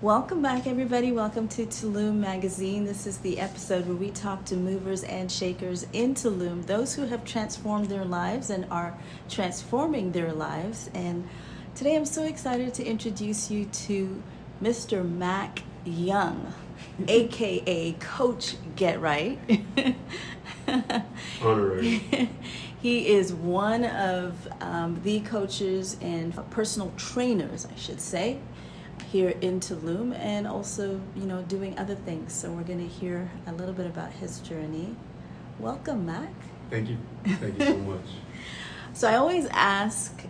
Welcome back, everybody. Welcome to Tulum Magazine. This is the episode where we talk to movers and shakers in Tulum, those who have transformed their lives and are transforming their lives. And today I'm so excited to introduce you to Mr. Mack Young, aka CoachGetright. Honorary. He is one of the coaches and personal trainers, I should say, here in Tulum, and also, doing other things. So we're going to hear a little bit about his journey. Welcome, Mack. Thank you. Thank you so much. So I always ask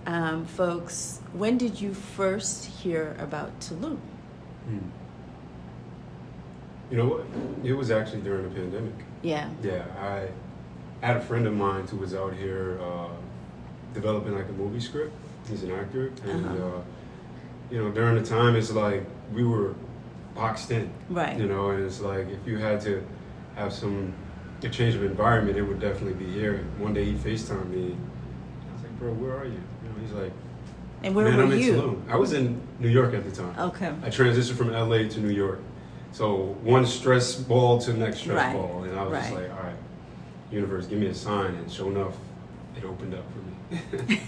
folks, when did you first hear about Tulum? You know what? It was actually during the pandemic. Yeah. Yeah, I had a friend of mine who was out here developing like a movie script. He's an actor, and during the time, it's like we were boxed in. Right. And it's like if you had to have a change of environment, it would definitely be here. And one day he FaceTimed me. I was like, bro, where are you? He's like, and where man, were I'm in you? Tulum. I was in New York at the time. Okay. I transitioned from LA to New York. So one stress ball to the next stress ball. And I was just like, all right, universe, give me a sign. And sure enough, it opened up for me.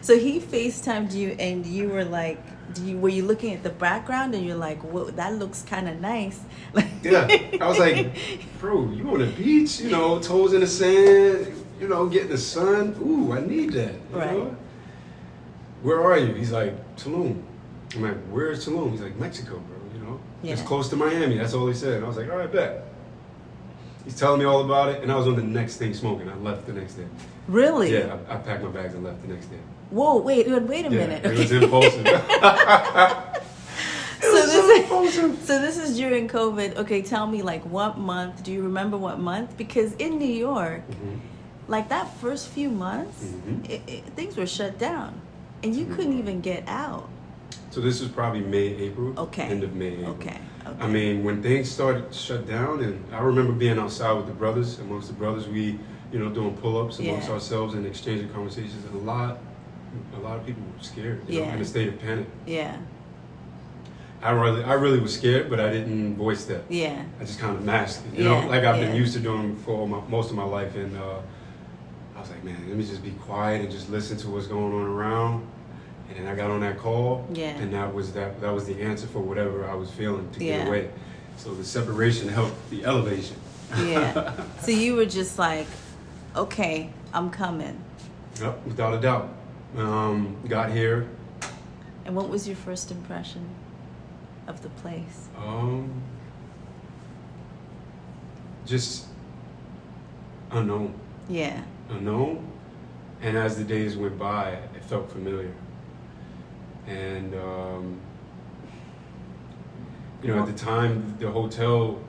So he FaceTimed you, and you were like, were you looking at the background and you're like, whoa, that looks kind of nice? Yeah. I was like, bro, you on the beach, toes in the sand, getting the sun. Ooh, I need that. You know? Where are you? He's like, Tulum. I'm like, where's Tulum? He's like, Mexico, bro. It's close to Miami. That's all he said. And I was like, all right, bet. He's telling me all about it, and I was on the next thing smoking. I left the next day. Really? Yeah, I packed my bags and left the next day. Whoa, wait a minute. It was impulsive. So this is during COVID. Okay, tell me, like, what month? Do you remember what month? Because in New York, like that first few months, things were shut down, and you couldn't even get out. So this was probably May, April. Okay. End of May, April. Okay. I mean, when things started to shut down, and I remember being outside with the brothers. Amongst the brothers, we, doing pull-ups amongst ourselves and exchanging conversations. And a lot of people were scared, in a state of panic. Yeah. I really was scared, but I didn't voice that. Yeah. I just kind of masked it, like I've been used to doing for most of my life. And I was like, man, let me just be quiet and just listen to what's going on around. And then I got on that call, and that was the answer for whatever I was feeling to get away. So the separation helped the elevation. Yeah. So you were just like, okay, I'm coming. Yep, without a doubt. Got here. And what was your first impression of the place? Just unknown. Yeah. Unknown. And as the days went by, it felt familiar. And, at the time, the hotel,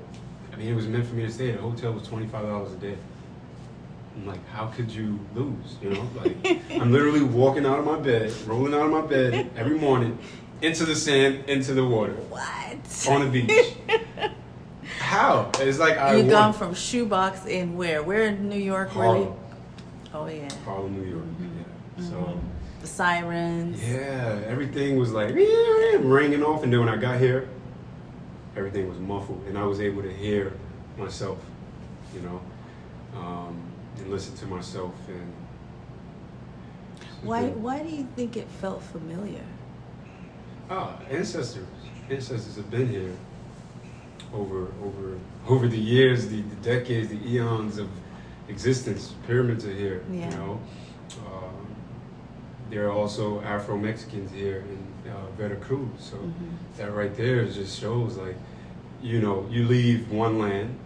it was meant for me to stay. The hotel was $25 a day. I'm like, how could you lose? I'm literally walking out of my bed, rolling out of my bed every morning, into the sand, into the water. What? On the beach. How? It's like You've gone from shoebox in where? Where in New York? Harlem. Oh, yeah. Harlem, New York. Yeah. So. The sirens. Yeah, everything was like ringing off, and then when I got here, everything was muffled, and I was able to hear myself, and listen to myself. And why do you think it felt familiar? Ancestors have been here over the years, the decades, the eons of existence. Pyramids are here, There are also Afro-Mexicans here in Veracruz. So that right there just shows, like, you leave one land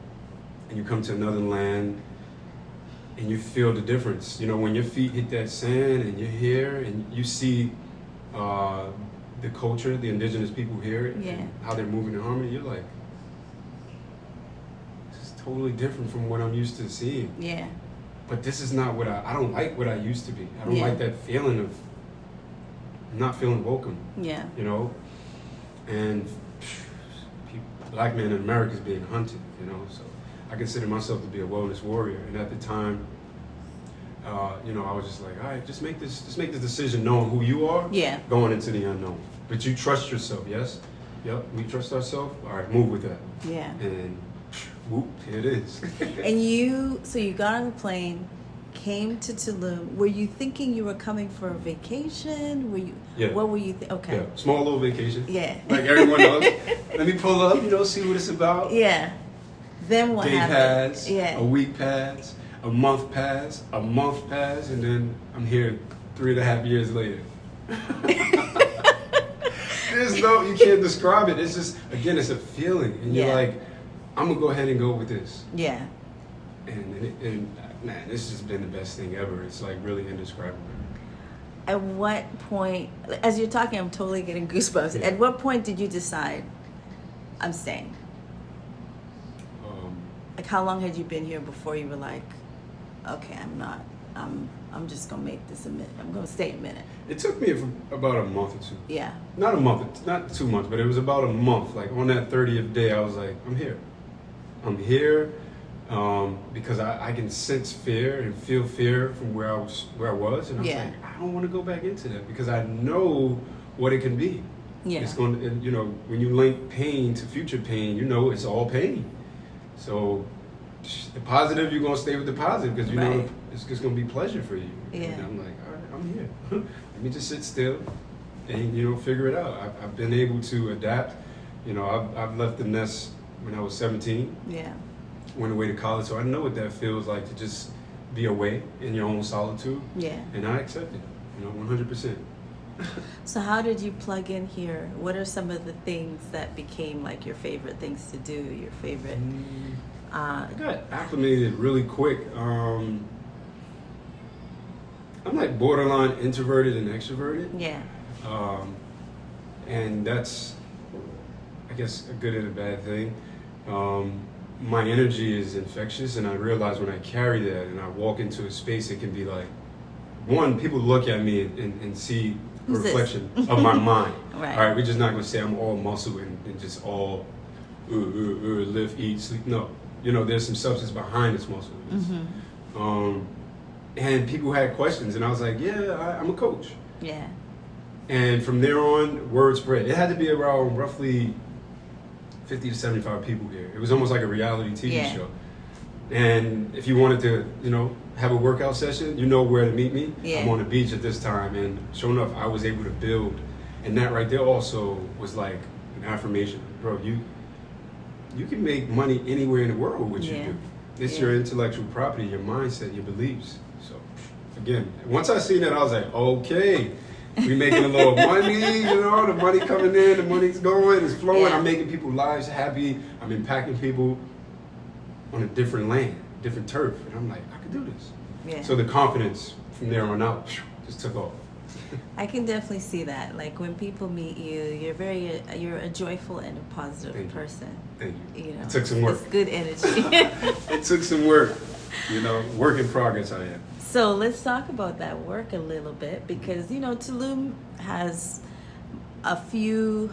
and you come to another land and you feel the difference. When your feet hit that sand and you're here and you see the culture, the indigenous people here, and how they're moving in harmony, you're like, this is totally different from what I'm used to seeing. Yeah. But this is not what I don't like what I used to be. I don't like that feeling of not feeling welcome. Yeah. And black men in America is being hunted, so I consider myself to be a wellness warrior. And at the time, I was just like, all right, just make this decision knowing who you are, Yeah. going into the unknown. But you trust yourself, yes? Yep, we trust ourselves. All right, move with that. Yeah. And whoop, here it is. And so you got on the plane, came to Tulum. Were you thinking you were coming for a vacation? Were you? Yeah. What were you? Okay. Yeah, small little vacation. Yeah. Like everyone else. Let me pull up, see what it's about. Yeah. Then what Day happened? pass, Yeah. a week pass, a month pass, and then I'm here 3.5 years later. You can't describe it. It's just, again, it's a feeling. And you're like, I'm going to go ahead and go with this. Yeah. And man, this has been the best thing ever. It's like really indescribable. At what point, as you're talking, I'm totally getting goosebumps. Yeah. At what point did you decide, I'm staying? Like, how long had you been here before you were like, okay, I'm just going to make this a minute. I'm going to stay a minute. It took me about a month or two. Yeah. Not a month, not 2 months, but it was about a month. Like on that 30th day, I was like, I'm here. I'm here because I can sense fear and feel fear from where I was. And I was like, I don't want to go back into that because I know what it can be. Yeah. It's going to, when you link pain to future pain, it's all pain. So the positive, you're going to stay with the positive because know it's just going to be pleasure for you. Yeah. And I'm like, all right, I'm here. Let me just sit still and, figure it out. I've been able to adapt. I've left the nest when I was 17. Yeah. Went away to college, so I know what that feels like to just be away in your own solitude. Yeah. And I accept it, 100%. So how did you plug in here? What are some of the things that became like your favorite things to do, your favorite? I got acclimated really quick. I'm like borderline introverted and extroverted. Yeah. And that's, I guess, a good and a bad thing. My energy is infectious, and I realize when I carry that and I walk into a space, it can be like, one, people look at me and see a reflection of my mind. Right. All right, we're just not going to say I'm all muscle and just all live, eat, sleep. No. There's some substance behind this muscle. Mm-hmm. And people had questions, and I was like, yeah, I'm a coach. Yeah. And from there on, word spread. It had to be around roughly 50 to 75 people here. It was almost like a reality TV show. And if you wanted to, have a workout session, where to meet me. Yeah. I'm on the beach at this time. And sure enough, I was able to build. And that right there also was like an affirmation. Bro, you can make money anywhere in the world with what you do. It's your intellectual property, your mindset, your beliefs. So, again, once I seen that, I was like, okay. We making a little money, the money coming in, the money's going, it's flowing. I'm making people's lives happy. I'm impacting people on a different land, different turf. And I'm like, I can do this. Yeah. So the confidence from there on out just took off. I can definitely see that. Like when people meet you, you're a joyful and a positive person. Thank you. It took some work. It's good energy. It took some work. Work in progress I am. So let's talk about that work a little bit because, Tulum has a few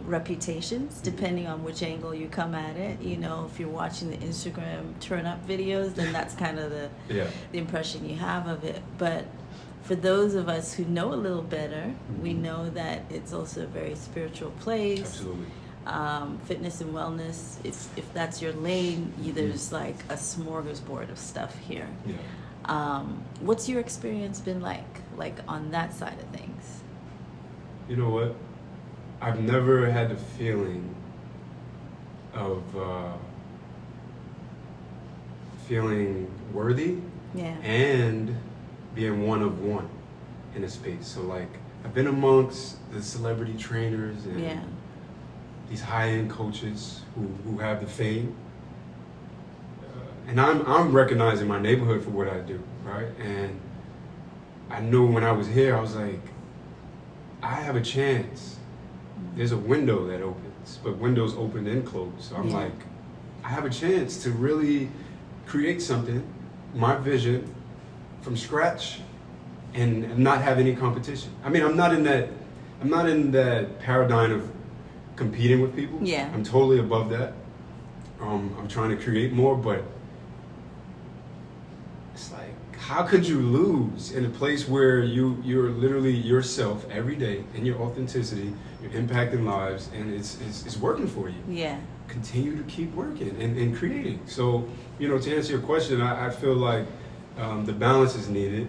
reputations depending on which angle you come at it. If you're watching the Instagram turn up videos, then that's kind of the impression you have of it. But for those of us who know a little better, we know that it's also a very spiritual place. Absolutely. Fitness and wellness, if that's your lane, there's like a smorgasbord of stuff here. Yeah. What's your experience been like on that side of things? You know what? I've never had the feeling of feeling worthy and being one of one in a space. So like I've been amongst the celebrity trainers and these high-end coaches who have the fame. And I'm recognizing my neighborhood for what I do, right? And I knew when I was here, I was like, I have a chance. There's a window that opens, but windows open and close. So I'm like, I have a chance to really create something, my vision, from scratch, and not have any competition. I mean, I'm not in that paradigm of competing with people. Yeah. I'm totally above that. I'm trying to create more, but it's like, how could you lose in a place where you're literally yourself every day in your authenticity, you're impacting lives, and it's working for you? Yeah. Continue to keep working and creating. So, to answer your question, I feel like the balance is needed.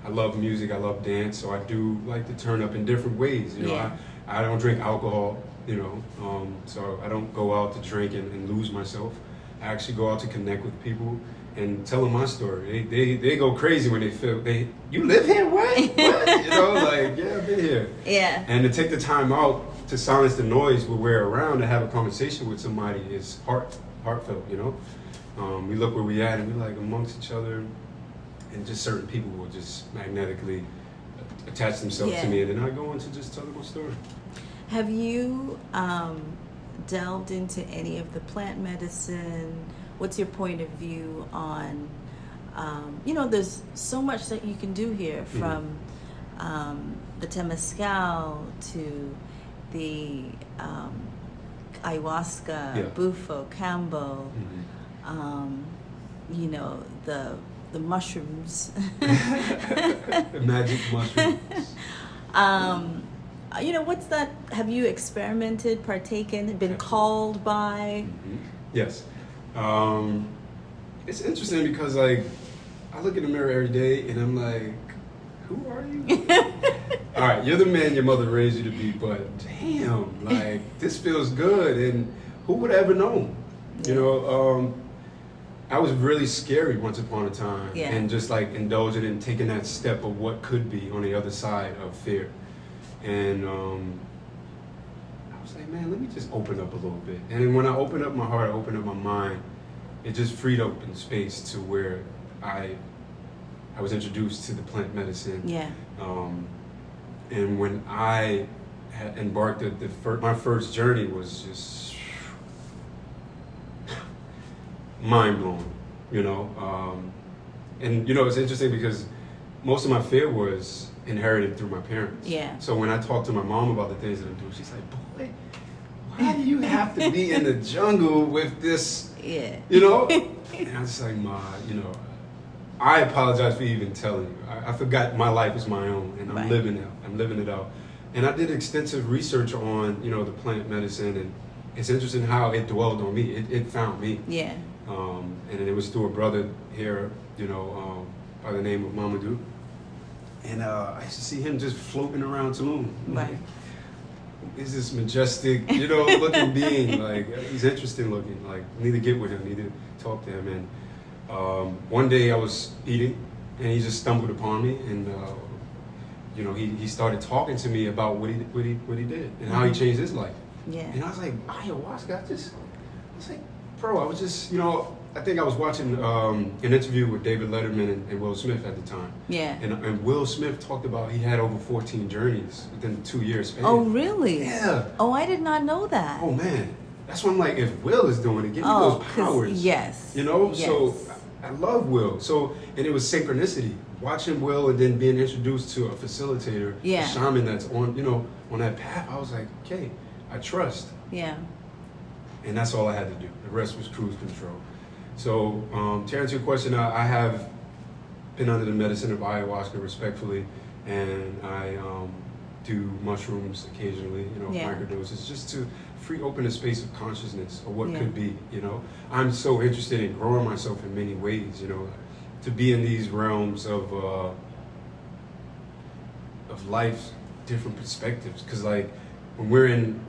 I love music, I love dance, so I do like to turn up in different ways. I don't drink alcohol, so I don't go out to drink and lose myself. I actually go out to connect with people and tell them my story. They go crazy when they feel you live here, what? What? Yeah, I've been here. Yeah. And to take the time out to silence the noise when we're around to have a conversation with somebody is heartfelt. We look where we at and we're like amongst each other, and just certain people will just magnetically attach themselves to me, and then I go on to just tell them my story. Have you delved into any of the plant medicine? What's your point of view on, there's so much that you can do here, from the Temescal to the ayahuasca, bufo, cambo, the mushrooms. The magic mushrooms. What's that? Have you experimented, partaken, been called by? Yes. It's interesting because I look in the mirror every day and I'm like, who are you? All right, you're the man your mother raised you to be, but damn, this feels good, and who would have ever known? I was really scary once upon a time, and just indulging in taking that step of what could be on the other side of fear. And I was like, man, let me just open up a little bit. And then when I opened up my heart, I opened up my mind, it just freed up in space to where I was introduced to the plant medicine. Yeah. And when I had embarked at my first journey was just mind blowing, and it's interesting because most of my fear was inherited through my parents. Yeah. So when I talk to my mom about the things that I'm doing, she's like, boy, why do you have to be in the jungle with this? Yeah. And I was like, Ma, I apologize for even telling you. I forgot my life is my own, and I'm living it. I'm living it out. And I did extensive research on, the plant medicine, and it's interesting how it dwelled on me. It found me. Yeah. And it was through a brother here, by the name of Mamadou. And I used to see him just floating around Tulum. Right. Is this majestic, looking being? He's interesting looking. I need to get with him, need to talk to him. And one day I was eating, and he just stumbled upon me, and he started talking to me about what he did and how he changed his life. Yeah. And I was like, ayahuasca. I was like, bro, I was just, I think I was watching an interview with David Letterman and Will Smith at the time. Yeah. And Will Smith talked about he had over 14 journeys within 2 years span. Oh, really? Yeah. Oh, I did not know that. Oh, man. That's why I'm like, if Will is doing it, give me those powers. Yes. Yes. So I love Will. And it was synchronicity. Watching Will and then being introduced to a facilitator, a shaman that's on, on that path, I was like, okay, I trust. Yeah. And that's all I had to do. The rest was cruise control. So to answer your question, I have been under the medicine of ayahuasca respectfully, and I do mushrooms occasionally, microdoses, just to free open a space of consciousness of what could be, I'm so interested in growing myself in many ways, to be in these realms of life, different perspectives. Because when we're in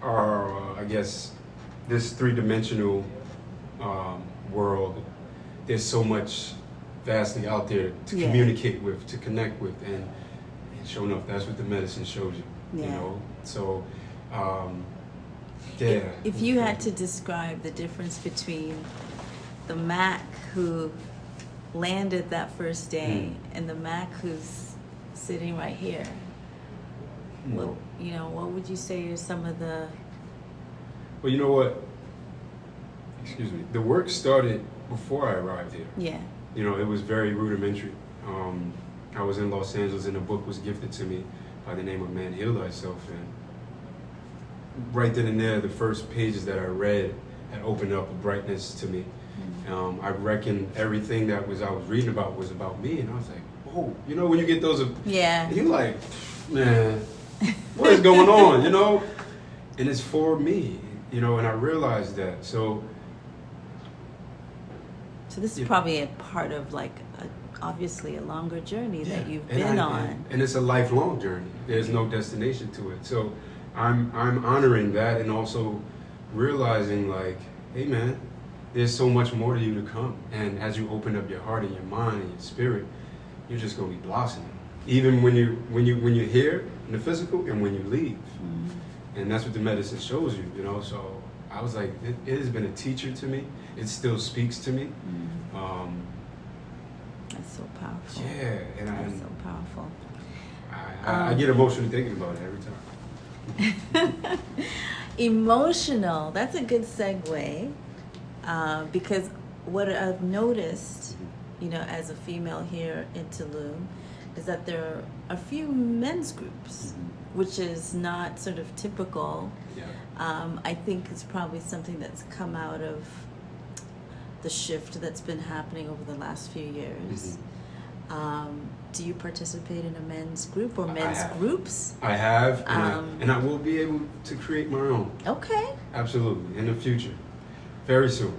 our, this three-dimensional world, there's so much vastly out there to communicate with, to connect with, and sure enough, that's what the medicine shows you. So if you had to describe the difference between the Mack who landed that first day and the Mack who's sitting right here, what would you say are some of the... Well, you know what? Excuse me. The work started before I arrived here. Yeah. It was very rudimentary. I was in Los Angeles, and a book was gifted to me by the name of Man, Heal Thyself. And right then and there, the first pages that I read had opened up a brightness to me. I reckoned everything that I was reading about was about me, and I was like, whoa, you know, when you get those, Yeah. you're like, man, what is going on, you know? And it's for me, you know, and I realized that. So this is probably a part of like obviously a longer journey that you've been on. And it's a lifelong journey. There's no destination to it. So I'm honoring that, and also realizing like, hey man, there's so much more to you to come. And as you open up your heart and your mind and your spirit, you're just gonna be blossoming. Even when you're here in the physical and when you leave. And that's what the medicine shows you, you know. So I was like, it has been a teacher to me. It still speaks to me. That's so powerful. Yeah, and that's so powerful. I get emotional thinking about it every time. Emotional. That's a good segue, because what I've noticed, you know, as a female here in Tulum, is that there are a few men's groups, which is not sort of typical. Yeah. I think it's probably something that's come out of the shift that's been happening over the last few years. Do you participate in a men's group or men's groups? I have, and I will be able to create my own. Okay. Absolutely, in the future, very soon.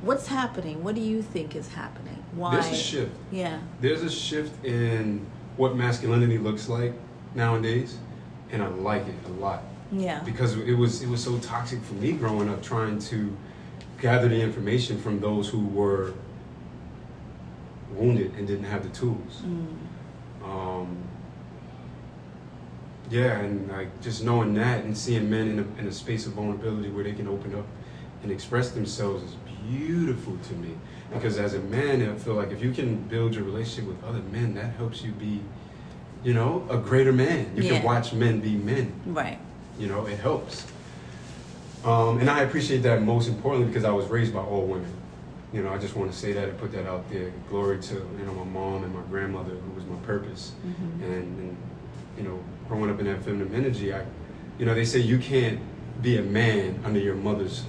What's happening? What do you think is happening? Why? There's a shift. Yeah. There's a shift in what masculinity looks like nowadays, and I like it a lot. Yeah. Because it was so toxic for me growing up, trying to gather the information from those who were wounded and didn't have the tools. Yeah, and like just knowing that and seeing men in a space of vulnerability where they can open up and express themselves is beautiful to me. Because as a man, I feel like if you can build your relationship with other men, that helps you be, you know, a greater man. You can watch men be men. Right. You know, it helps. And I appreciate that most importantly because I was raised by all women. You know, I just want to say that and put that out there. Glory to, you know, my mom and my grandmother, who was my purpose. And you know, growing up in that feminine energy, you know, they say you can't be a man under your mother's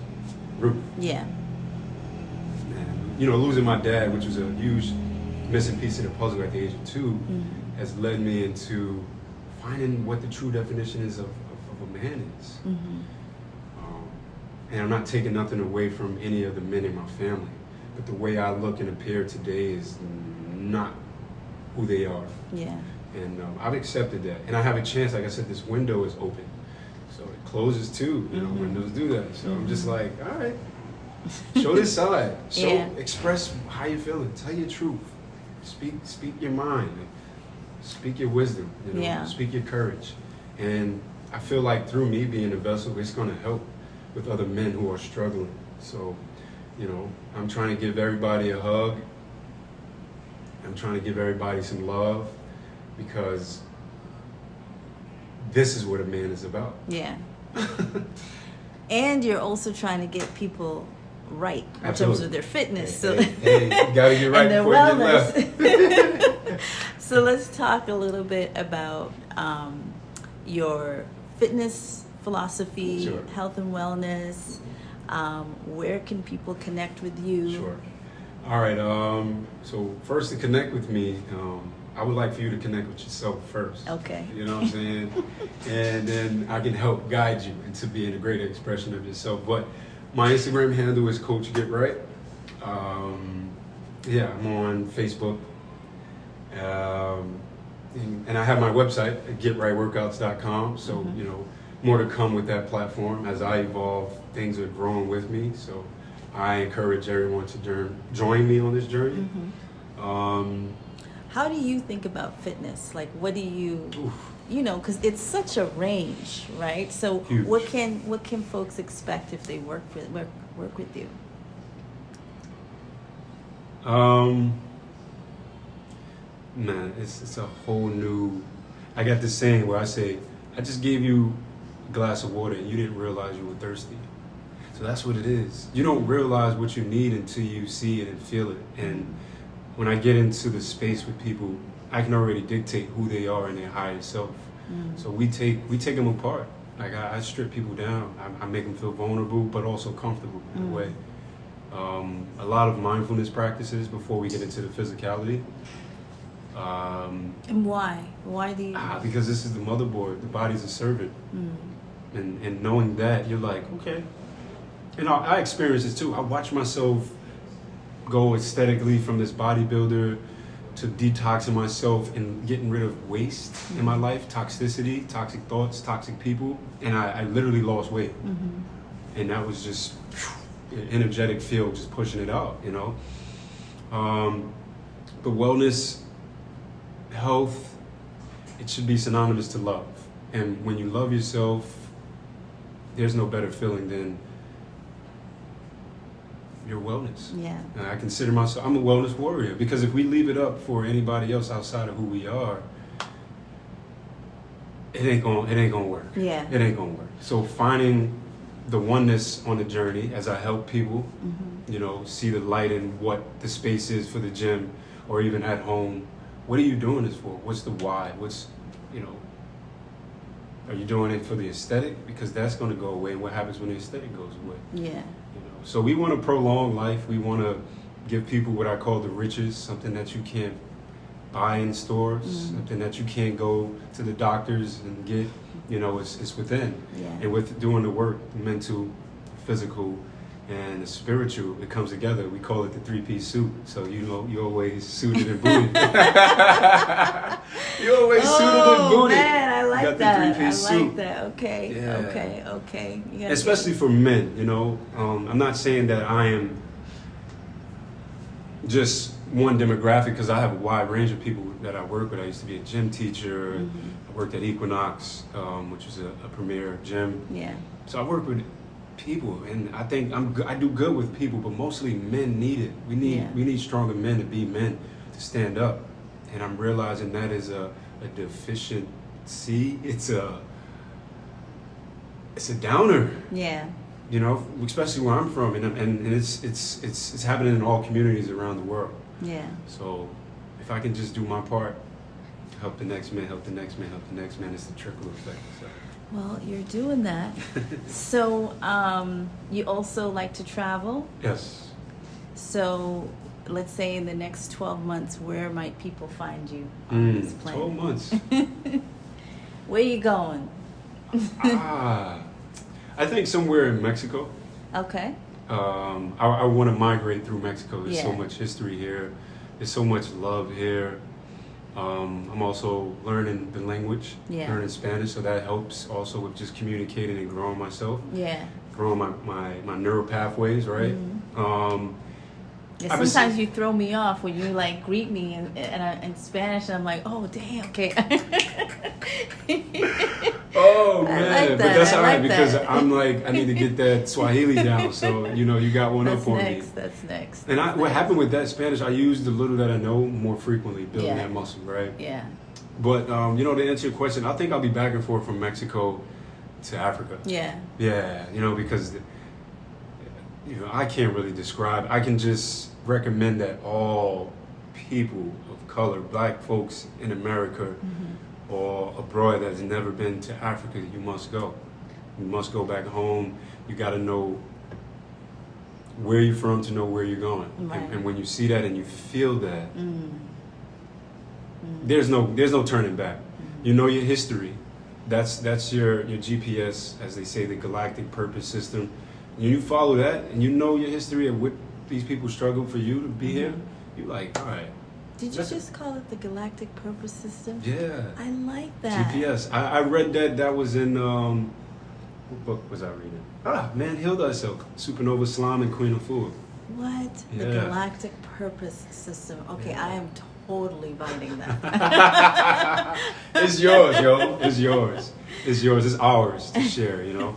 roof. Yeah. And, you know, losing my dad, which was a huge missing piece of the puzzle at the age of 2, has led me into finding what the true definition is of a man is. And I'm not taking nothing away from any of the men in my family, but the way I look and appear today is not who they are. Yeah. And I've accepted that. And I have a chance, like I said, this window is open. So it closes too, you know, windows do that. So I'm just like, all right, show this side. Express how you're feeling. Tell your truth. Speak your mind. Speak your wisdom, you know, speak your courage. And I feel like through me being a vessel, it's going to help with other men who are struggling. So, you know, I'm trying to give everybody a hug. I'm trying to give everybody some love because this is what a man is about. Yeah. And you're also trying to get people right in Absolutely. terms of their fitness. Hey, you gotta get right and their before you get left. So let's talk a little bit about your fitness philosophy, health and wellness. Where can people connect with you? Sure. All right. So first, to connect with me, I would like for you to connect with yourself first. Okay. You know what I'm saying? And then I can help guide you into being a greater expression of yourself. But my Instagram handle is CoachGetright. Yeah, I'm on Facebook. And I have my website at getrightworkouts.com. So, you know, more to come with that platform. As I evolve, things are growing with me. So I encourage everyone to join me on this journey. How do you think about fitness? Like, what do you, you know, because it's such a range, right? So Huge. what can folks expect if they work with you? Man, it's a whole new. I got this saying where I say, I just gave you a glass of water and you didn't realize you were thirsty. So that's what it is. You don't realize what you need until you see it and feel it. And when I get into the space with people, I can already dictate who they are in their higher self. So we take them apart. Like I strip people down. I make them feel vulnerable, but also comfortable in a way. A lot of mindfulness practices before we get into the physicality. And why? Why do you? Because this is the motherboard. The body's a servant. And knowing that, you're like, okay. And I experience this too. I watch myself go aesthetically from this bodybuilder to detoxing myself and getting rid of waste in my life, toxicity, toxic thoughts, toxic people. And I literally lost weight. And that was just an energetic field, just pushing it out, you know. But wellness, health, it should be synonymous to love. And when you love yourself, there's no better feeling than your wellness. Yeah. And I consider myself, I'm a wellness warrior, because if we leave it up for anybody else outside of who we are, it ain't gonna work. Yeah. It ain't gonna work. So finding the oneness on the journey as I help people, you know, see the light in what the space is for the gym or even at home. What are you doing this for? What's the why? What's, you know, are you doing it for the aesthetic? Because that's going to go away. And what happens when the aesthetic goes away? Yeah. You know, so we want to prolong life. We want to give people what I call the riches, something that you can't buy in stores, something that you can't go to the doctors and get. You know, it's within. Yeah. And with doing the work, the mental, physical, and the spiritual, it comes together. We call it the three-piece suit. So, you know, you're always suited and booted. You're always suited and booted. Oh, man, I like you got that. The three-piece I like suit. that. Okay. Yeah. Okay. Especially for men, you know. I'm not saying that I am just one demographic, because I have a wide range of people that I work with. I used to be a gym teacher. I worked at Equinox, which is a premier gym. Yeah. So I work with people, and I think I do good with people, but mostly men need it. We need stronger men to be men, to stand up. And I'm realizing that is a deficiency. It's a downer. Yeah. You know, especially where I'm from, and it's happening in all communities around the world. Yeah. So if I can just do my part, help the next man, help the next man, help the next man, it's the trickle effect. So. Well, you're doing that. So, you also like to travel? Yes. So, let's say in the next 12 months, where might people find you on this planet? 12 months. Where you going? I think somewhere in Mexico. Okay. I want to migrate through Mexico. There's so Yeah. much history here. There's so much love here. I'm also learning the language, learning Spanish, so that helps also with just communicating and growing myself. Yeah. Growing my neural pathways, right? Yeah, sometimes you throw me off when you like greet me in Spanish, and I'm like, oh damn, okay. Oh man, like but that. that's I all right like because that. I'm like, I need to get that Swahili down. So you know, you got one That's up on next. me. That's next. And That's what next. happened with that Spanish, I used the little that I know more frequently, building that muscle, right? Yeah. But you know, to answer your question, I think I'll be back and forth from Mexico to Africa. Yeah. Yeah, you know, because you know, I can't really describe. I can just recommend that all people of color, black folks in America or abroad that has never been to Africa, you must go. You must go back home. You got to know where you're from to know where you're going. Right. And when you see that and you feel that, there's no turning back. You know your history. That's your GPS, as they say, the galactic purpose system. You follow that, and you know your history of what these people struggled for you to be here. You're like, all right. Did you just call it the galactic purpose system? Yeah. I like that. GPS. I read that was in what book was I reading? Man, Healed Thyself, Supernova Slime and Queen of Food. What? Yeah. The galactic purpose system. Okay, I am totally biting that. It's yours, yo. It's yours. It's yours. It's ours to share, you know?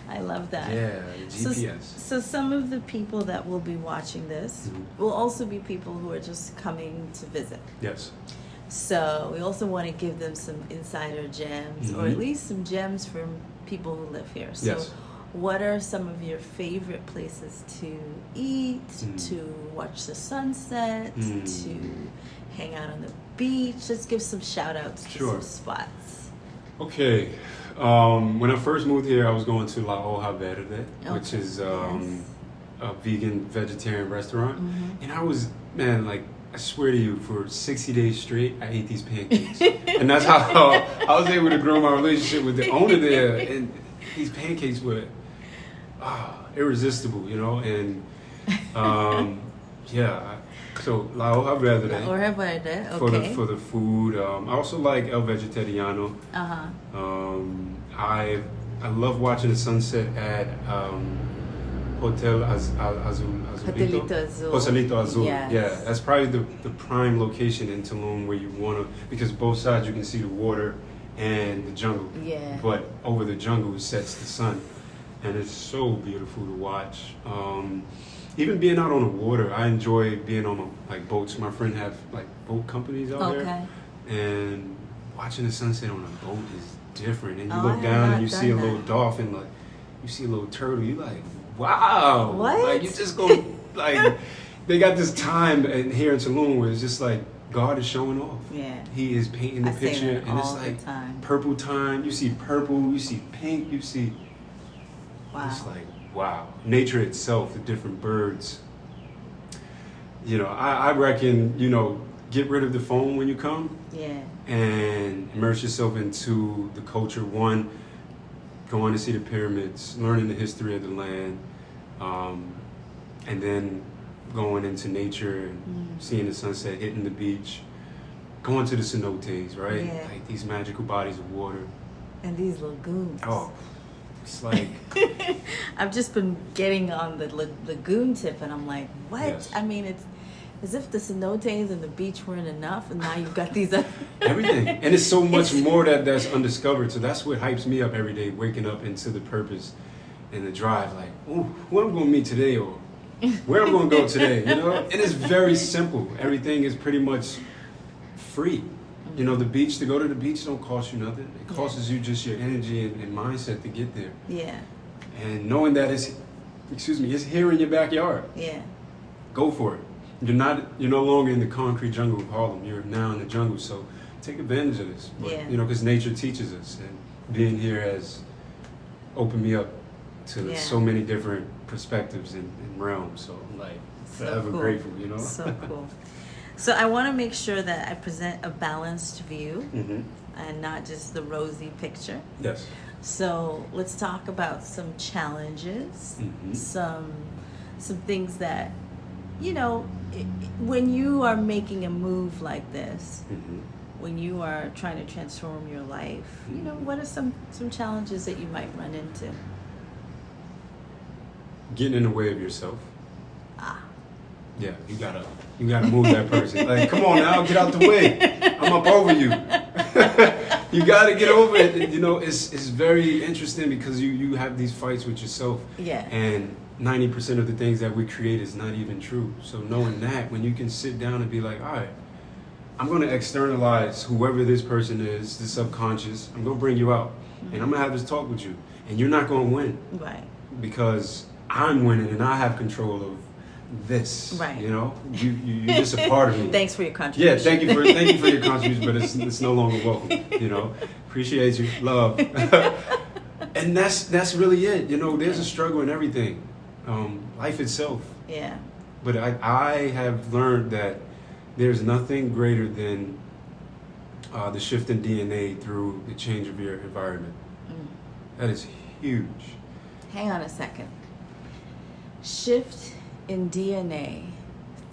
I love that. Yeah, GPS. So some of the people that will be watching this will also be people who are just coming to visit. Yes. So we also want to give them some insider gems, or at least some gems from people who live here. So Yes. what are some of your favorite places to eat, to watch the sunset, to hang out on the beach? Let's give some shout outs to some spots. Okay. When I first moved here, I was going to La Hoja Verde, which is a vegan vegetarian restaurant, and I was, man, like, I swear to you, for 60 days straight, I ate these pancakes. And that's how I was able to grow my relationship with the owner there. And these pancakes were irresistible, you know? And yeah, so la hoja verde. La hoja verde, For okay. for the food. I also like El Vegetariano. I love watching the sunset at Hotel Hotelito Azul. Hotelito Azul. Yes. Yeah, that's probably the prime location in Tulum where you want to, because both sides you can see the water and the jungle. Yeah. But over the jungle sets the sun, and it's so beautiful to watch. Even being out on the water, I enjoy being on like boats. My friend have like boat companies out there, and watching the sunset on a boat is different. And you look down and you see a little dolphin, like you see a little turtle. You like, wow, what? Like you just go like they got this time here in Tulum where it's just like God is showing off. Yeah, He is painting the picture, and it's like purple time. You see purple, you see pink, you see. Wow. It's like, wow. Nature itself, the different birds. You know, I reckon, you know, get rid of the phone when you come. Yeah. And immerse yourself into the culture. One, going to see the pyramids, learning the history of the land, and then going into nature and seeing the sunset, hitting the beach, going to the cenotes, right? Yeah. Like these magical bodies of water. And these lagoons. Oh. It's like I've just been getting on the lagoon tip, and I'm like, what? Yes. I mean, it's as if the cenotes and the beach weren't enough, and now you've got these other everything. And it's so much more that's undiscovered. So that's what hypes me up every day, waking up into the purpose and the drive. Like, ooh, who I'm going to meet today, or where I'm going to go today. You know, and it's very simple. Everything is pretty much free. You know, the beach, to go to the beach don't cost you nothing. It costs you just your energy and mindset to get there. Yeah. And knowing that it's here in your backyard. Yeah. Go for it. You're no longer in the concrete jungle of Harlem. You're now in the jungle. So take advantage of this. But, you know, because nature teaches us, and being here has opened me up to so many different perspectives and realms. So I'm like forever grateful, you know? So cool. So I want to make sure that I present a balanced view and not just the rosy picture. Yes. So let's talk about some challenges, some things that, you know, when you are making a move like this, when you are trying to transform your life, you know, what are some challenges that you might run into? Getting in the way of yourself. Yeah, you gotta move that person. Like, come on now, get out the way. I'm up over you. You gotta get over it. You know, it's very interesting because you have these fights with yourself. Yeah. And 90% of the things that we create is not even true. So knowing that, when you can sit down and be like, all right, I'm gonna externalize whoever this person is, the subconscious. I'm gonna bring you out, and I'm gonna have this talk with you, and you're not gonna win. Right. Because I'm winning and I have control of this. Right. You know, you're just a part of me. Thanks for your contribution. Yeah, thank you for your contribution, but it's no longer welcome. You know, appreciate you, love, and that's really it. You know, there's a struggle in everything, life itself. Yeah. But I have learned that there's nothing greater than the shift in DNA through the change of your environment. That is huge. Hang on a second. Shift in DNA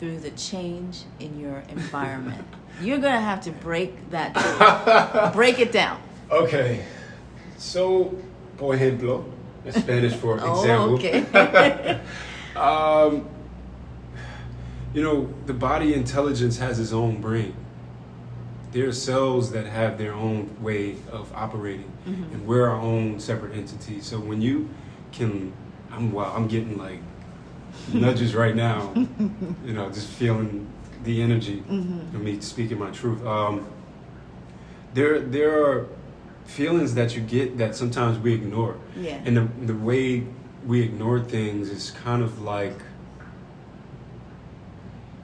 through the change in your environment. You're gonna have to break break it down. Okay, so por ejemplo, that's Spanish for example. Oh, okay. You know, the body intelligence has its own brain. There are cells that have their own way of operating, and we're our own separate entities. So when you can, I'm getting like nudges right now, you know, just feeling the energy of me speaking my truth. There are feelings that you get that sometimes we ignore. Yeah. And the way we ignore things is kind of like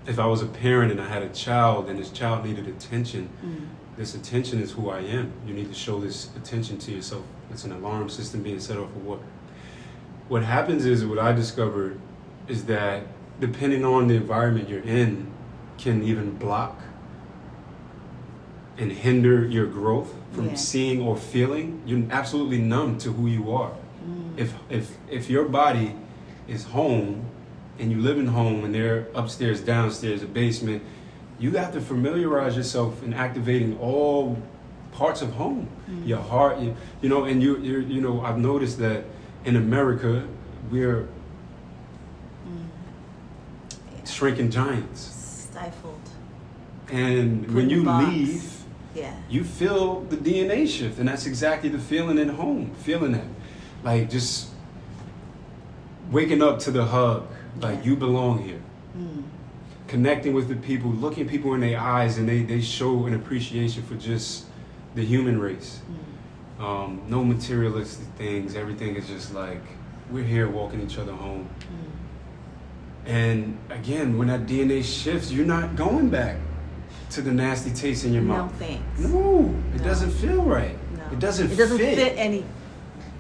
if I was a parent and I had a child and this child needed attention, this attention is who I am. You need to show this attention to yourself. It's an alarm system being set off for what? What happens is, what I discovered is that depending on the environment you're in, can even block and hinder your growth from seeing or feeling. You're absolutely numb to who you are. If your body is home and you live in home and they're upstairs, downstairs, a basement, you have to familiarize yourself in activating all parts of home. Your heart, you know, and you're I've noticed that in America we're shrinking giants, stifled, and put when in a you box. leave, Yeah. you feel the DNA shift, and that's exactly the feeling at home. Feeling that, like just waking up to the hug, like you belong here. Connecting with the people, looking people in their eyes, and they show an appreciation for just the human race. No materialistic things. Everything is just like we're here walking each other home. And again, when that DNA shifts, you're not going back to the nasty taste in your mouth. No thanks. No, it doesn't feel right. No. It doesn't fit any.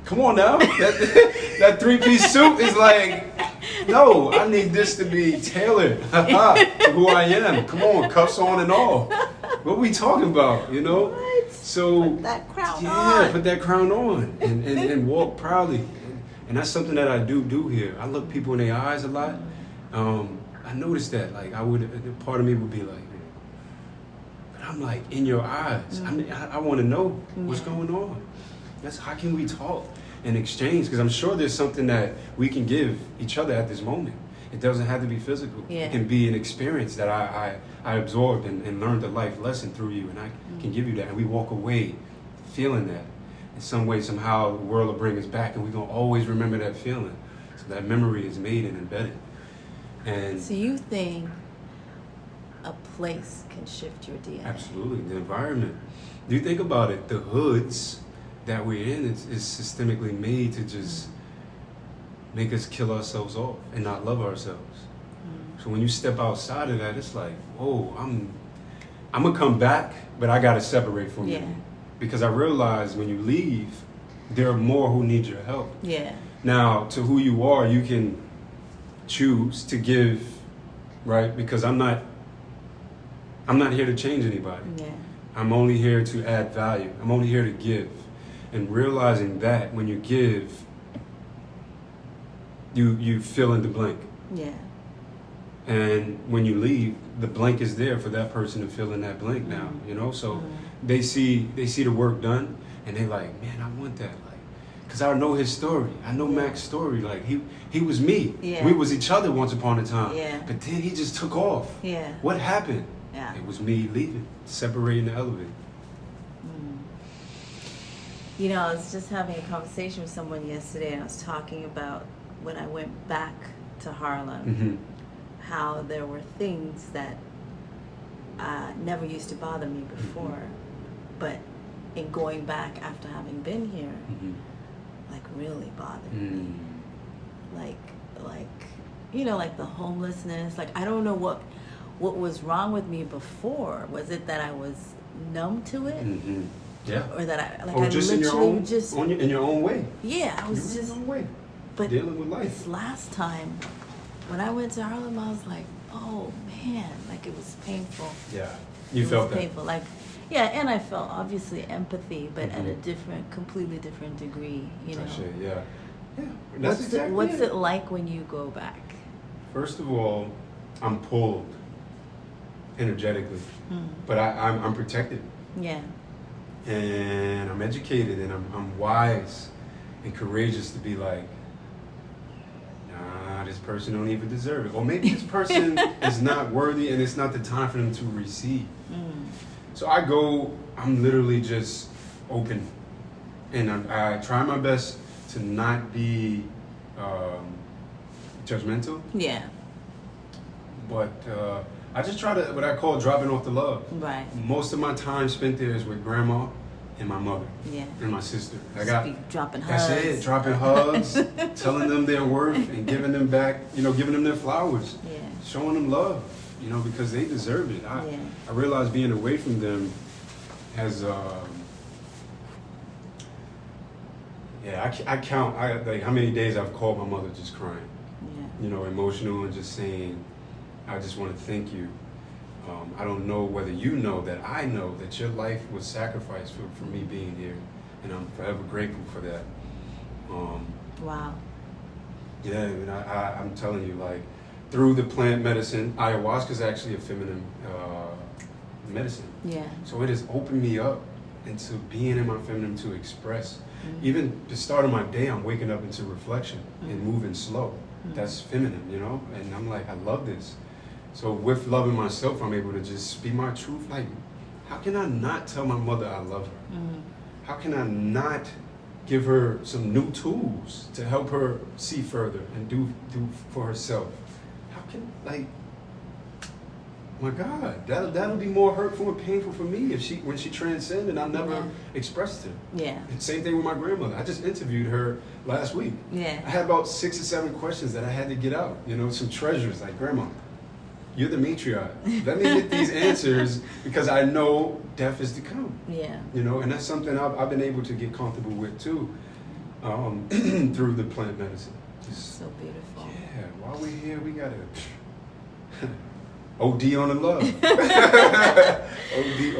Come on now. That three-piece suit is like, no, I need this to be tailored to who I am. Come on, cuffs on and all. What are we talking about, you know? What? So Put that crown yeah, on. put that crown on and walk proudly. And that's something that I do here. I look people in their eyes a lot. I noticed that, like, part of me would be like, but I'm like, in your eyes. I want to know what's going on. That's how can we talk and exchange? Because I'm sure there's something that we can give each other at this moment. It doesn't have to be physical. Yeah. It can be an experience that I absorbed and learned a life lesson through you, and I can give you that. And we walk away feeling that. In some way, somehow, the world will bring us back, and we're going to always remember that feeling. So that memory is made and embedded. And So you think a place can shift your DNA? absolutely, the environment. Do you think about it? The hoods that we're in is systemically made to just make us kill ourselves off and not love ourselves. So when you step outside of that, it's like, whoa, I'm gonna come back, but I gotta separate from you. Because I realize when you leave, there are more who need your help. Yeah. Now, to who you are, you can choose to give, right? Because I'm not here to change anybody. Yeah. I'm only here to add value. I'm only here to give. And realizing that when you give, you fill in the blank. Yeah. And when you leave, the blank is there for that person to fill in that blank now, you know? So they see the work done, and they're like, man, I want that. Like, because I know his story. I know Mack's story. Like, he was me. Yeah. We was each other once upon a time. Yeah. But then he just took off. Yeah. What happened? Yeah. It was me leaving, separating the elevator. You know, I was just having a conversation with someone yesterday, and I was talking about when I went back to Harlem, how there were things that never used to bother me before, but in going back after having been here, like really bothered me. Like, you know, like the homelessness. Like, I don't know what was wrong with me before. Was it that I was numb to it? Yeah. Or that I Or I just literally in your own way. Yeah, I was In just your own way. but Dealing with life. this last time when I went to Harlem, I was like, oh man, like it was painful. Yeah. You It felt was that. painful. Like, yeah, and I felt obviously empathy, but at a completely different degree, you know. Touche, yeah. Yeah. That's exactly What's it like when you go back? First of all, I'm pulled energetically, but I'm protected, Yeah. and I'm educated, and I'm wise and courageous to be like, nah, this person don't even deserve it, or maybe this person is not worthy, and it's not the time for them to receive. So I'm literally just open, and I try my best to not be judgmental. Yeah. But I just try to, what I call dropping off the love. Right. Most of my time spent there is with grandma and my mother Yeah. and my sister. Just be dropping hugs. That's it, dropping hugs, telling them their worth and giving them back, giving them their flowers, Yeah. showing them love, because they deserve it. I realize being away from them has, I count like how many days I've called my mother just crying. Yeah. emotional and just saying, I just want to thank you. I don't know whether you know that I know that your life was sacrificed for me being here, and I'm forever grateful for that. Wow. Yeah, and I'm telling you, like, through the plant medicine, ayahuasca is actually a feminine medicine. Yeah. So it has opened me up into being in my feminine to express. Even the start of my day, I'm waking up into reflection and moving slow. That's feminine, and I'm like, I love this. So with loving myself, I'm able to just be my truth. Like, how can I not tell my mother I love her? How can I not give her some new tools to help her see further and do for herself? How can, like, my God, that'll be more hurtful and painful for me when she transcended and I never expressed it. Yeah. And same thing with my grandmother. I just interviewed her last week. Yeah. I had about 6 or 7 questions that I had to get out. Some treasures like, Grandma, you're the matriarch. Let me get these answers because I know death is to come. Yeah. And that's something I've been able to get comfortable with too, through the plant medicine. So beautiful. Yeah, while we're here, we gotta OD on the love. OD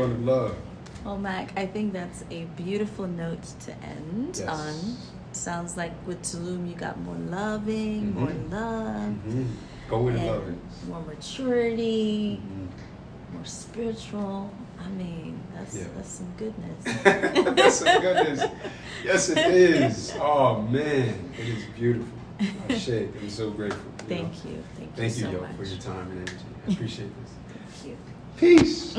on the love. Well, Mack, I think that's a beautiful note to end on. Sounds like with Tulum, you got more loving, more love. Go with loving. More maturity, more spiritual. I mean, that's some goodness. That's some goodness. Yes, it is. Oh, man. It is beautiful. I'm so grateful. Thank you. Thank you, so yo, much for your time and energy. I appreciate this. Thank you. Peace.